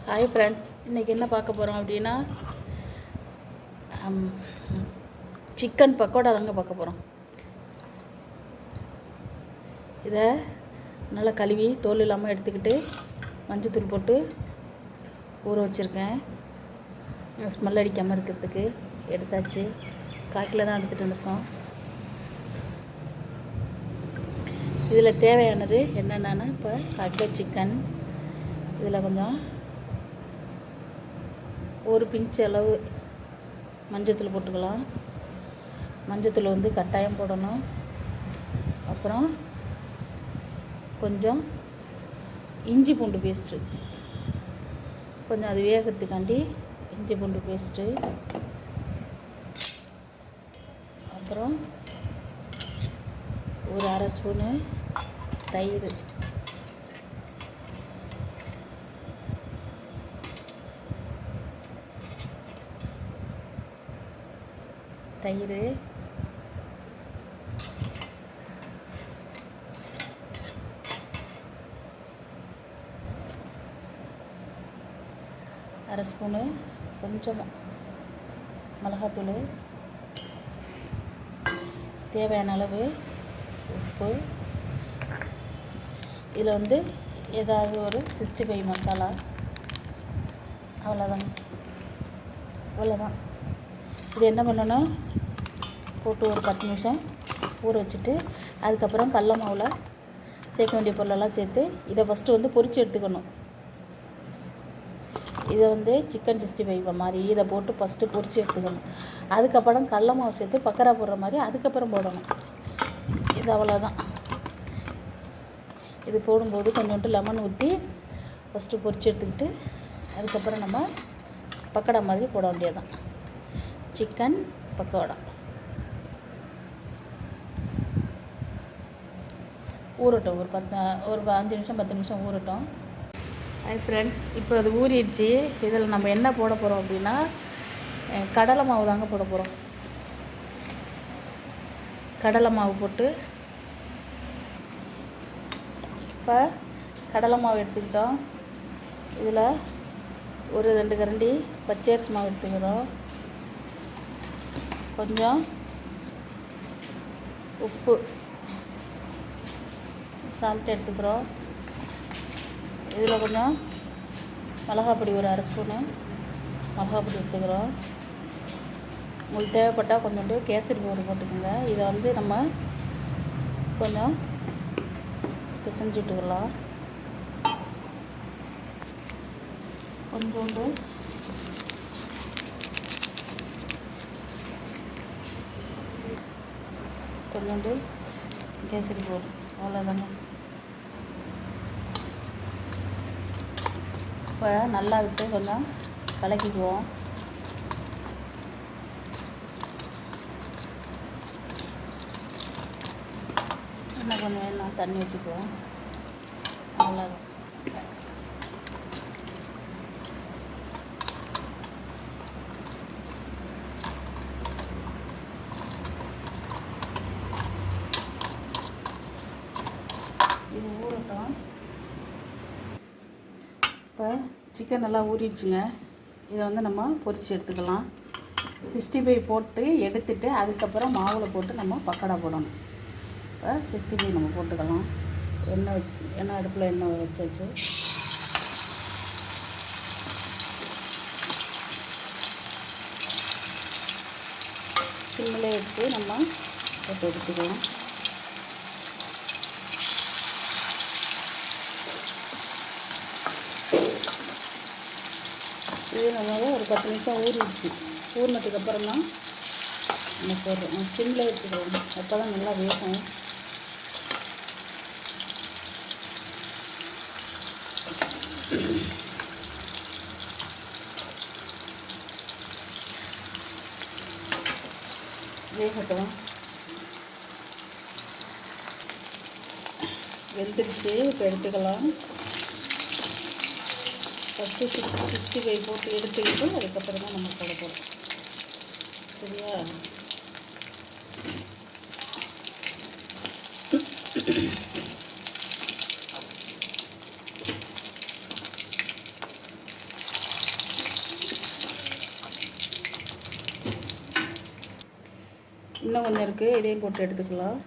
Hi friends, இன்றைக்கி என்ன பார்க்க போகிறோம் அப்படின்னா சிக்கன் பக்கோடா தாங்க பார்க்க போகிறோம். இதை நல்லா கழுவி தோல் இல்லாமல் எடுத்துக்கிட்டு மஞ்சத்தூள் போட்டு ஊற வச்சுருக்கேன். ஸ்மெல் அடிக்காமல் இருக்கிறதுக்கு எடுத்தாச்சு. காக்கில் தான் எடுத்துகிட்டு வந்திருக்கோம். இதில் தேவையானது என்னென்னா, இப்போ காக்கிலோ சிக்கன், இதில் கொஞ்சம் ஒரு பிஞ்ச் அளவு மஞ்சத்தூள் போட்டுக்கலாம். மஞ்சத்தூள் வந்து கட்டாயம் போடணும். அப்புறம் கொஞ்சம் இஞ்சி பூண்டு பேஸ்ட்டு, கொஞ்சம் அது வேகிறதுக்காண்டி இஞ்சி பூண்டு பேஸ்ட்டு, அப்புறம் ஒரு அரை ஸ்பூனு தயிர், அரை ஸ்பூனு கொஞ்சமாக மிளகாத்தூள், தேவையான அளவு உப்பு. இதில் வந்து ஏதாவது ஒரு 65 மசாலா, அவ்வளோதான். இது என்ன பண்ணணும், போட்டு ஒரு 10 நிமிஷம் ஊற வச்சுட்டு அதுக்கப்புறம் கடல மாவில் சேர்க்க வேண்டிய பொருளெல்லாம் சேர்த்து இதை ஃபஸ்ட்டு வந்து பொரித்து எடுத்துக்கணும். இதை வந்து சிக்கன் 65 மாதிரி இதை போட்டு ஃபஸ்ட்டு பொரித்து எடுத்துக்கணும். அதுக்கப்புறம் கடல மாவு சேர்த்து பக்கோடா போடுற மாதிரி அதுக்கப்புறம் போடணும். இது அவ்வளோதான். இது போடும்போது கொஞ்சோண்டு லெமன் ஊற்றி ஃபஸ்ட்டு பொரித்து எடுத்துக்கிட்டு அதுக்கப்புறம் நம்ம பக்கோடா மாதிரி போட வேண்டியதுதான். சிக்கன் பக்கோடா ஊறட்டும். ஒரு 5 நிமிஷம் 10 நிமிஷம் ஊறட்டும். ஹாய் ஃப்ரெண்ட்ஸ், இப்போ அது ஊறிடுச்சு. இதில் நம்ம என்ன போட போகிறோம் அப்படின்னா, கடலை மாவு தாங்க போட போகிறோம். கடலை மாவு போட்டு இப்போ கடலை மாவு எடுத்துக்கிட்டோம். இதில் ஒரு 2 கரண்டி பச்சரிசி மாவு எடுத்துக்கிறோம். கொஞ்சம் உப்பு, சால்ட் எடுத்துக்கிறோம். இதில் கொஞ்சம் மிளகாப்பொடி, ஒரு அரை ஸ்பூனு மிளகாப்பொடி எடுத்துக்கிறோம். உங்களுக்கு தேவைப்பட்டால் கொஞ்சோண்டு கேசரி பவுடர் போட்டுக்கோங்க. இதை வந்து நம்ம கொஞ்சம் பிசைஞ்சு விட்டுக்கலாம். கொஞ்சோண்டு கேசரி பவுடர், அவ்வளோதாங்க. இப்போ நல்லா விட்டு கொஞ்சம் கலக்கிக்குவோம். இன்னும் கொஞ்சம் வேணும் தண்ணி ஊற்றிக்குவோம். அவ்வளோதான். இது ஊறட்டும். இப்போ சிக்கன் நல்லா ஊறிடுச்சுங்க. இதை வந்து நம்ம பொரித்து எடுத்துக்கலாம். 65 போட்டு எடுத்துட்டு அதுக்கப்புறம் மாவில் போட்டு நம்ம பக்கோடா போடணும். இப்போ 65 நம்ம போட்டுக்கலாம். எண்ணெய் அடுப்பில் எண்ணெய் வச்சாச்சு. சிம்மில் எடுத்து நம்ம போட்டு எடுத்துக்கலாம். இது நம்ம ஒரு 10 நிமிஷம் ஊறிடுச்சு. ஊறினதுக்கப்புறம் தான் நம்ம போடுறோம். சிம்மில் எடுத்துக்கிறோம், அப்போ தான் நல்லா வேகும். வேகட்டும். வெந்துடுச்சு. இப்போ எடுத்துக்கலாம். ஃபஸ்ட்டு 65 போட்டு எடுத்துக்கிட்டு அதுக்கப்புறம் தான் நம்ம போட போகிறோம். சரியா? இன்னும் கொஞ்சம் இருக்குது, இதையும் போட்டு எடுத்துக்கலாம்.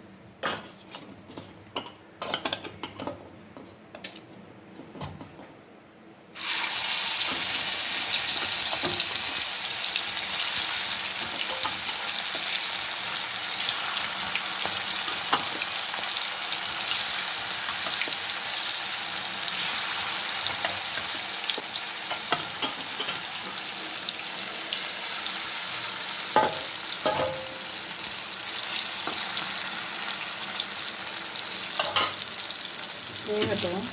வேகட்டும்.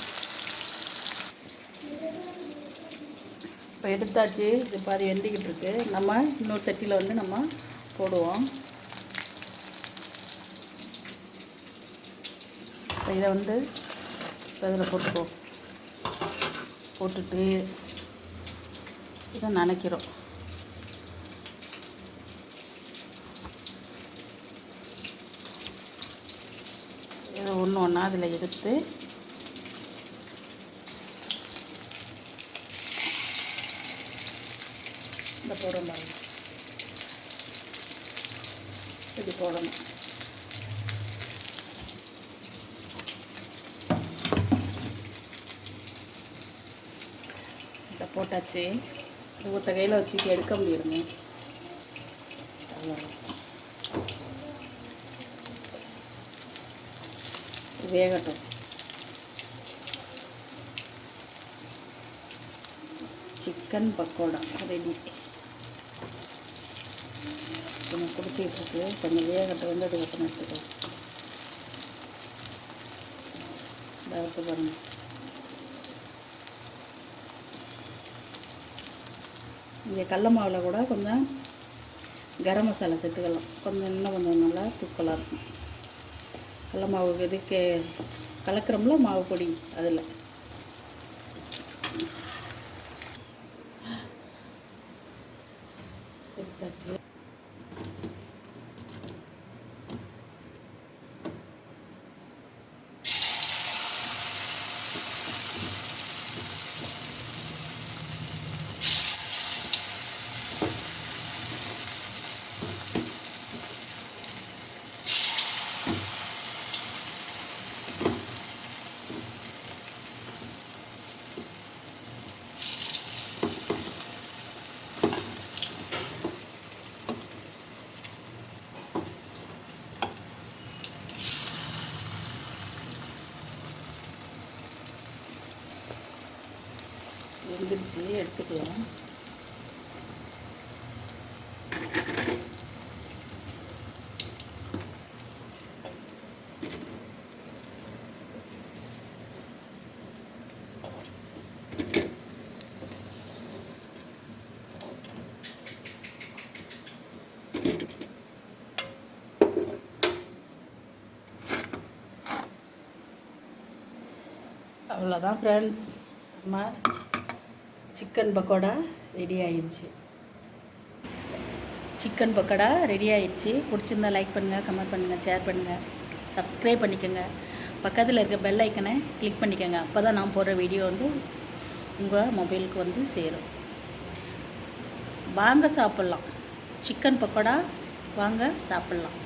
இப்போ எடுத்தாச்சு, இது பாதி வெந்திக்கிட்டு இருக்கு. நம்ம இன்னொரு சட்டியில் வந்து நம்ம போடுவோம். இப்போ இதை வந்து இதில் போட்டுட்டு இதை நனைக்கிறோம். இதை ஒன்று ஒன்றா அதில் எடுத்து இந்த போடுறோம் பாருங்க, இப்படி போடணும். இதை போட்டாச்சு. இது ஒத்த கையில் வச்சுட்டு எடுக்க முடியுங்க. வேகட்டும். Chicken pakoda ready. கொஞ்சம் குடிச்சிட்ருக்கு, கொஞ்சம் வேகட்டை வந்து அது வெப்பம் எடுத்துக்கலாம். எடுத்து பாருங்கள். இங்கே கடல மாவில் கூட கொஞ்சம் கரம் மசாலா சேர்த்துக்கலாம். கொஞ்சம் இன்னும் கொஞ்சம் நல்லா தூக்கலாக இருக்கும். கடல மாவு இதுக்கு கலக்கிறோம்ல மாவு பொடி, அதில் எடுத்தாச்சு. வெந்துருச்சு, எடுத்துக்கலாம். அவ்வளோதான் ஃப்ரெண்ட்ஸ், நம்ம சிக்கன் பக்கோடா ரெடி ஆயிடுச்சு. சிக்கன் பக்கோடா ரெடி ஆயிடுச்சு. பிடிச்சிருந்தா லைக் பண்ணுங்கள், கமெண்ட் பண்ணுங்கள், ஷேர் பண்ணுங்கள், சப்ஸ்கிரைப் பண்ணிக்கோங்க. பக்கத்தில் இருக்க பெல் ஐக்கனை கிளிக் பண்ணிக்கோங்க. அப்போ தான் நான் போடுற வீடியோ வந்து உங்கள் மொபைலுக்கு வந்து சேரும். வாங்க சாப்பிட்லாம். சிக்கன் பக்கோடா வாங்க சாப்பிட்லாம்.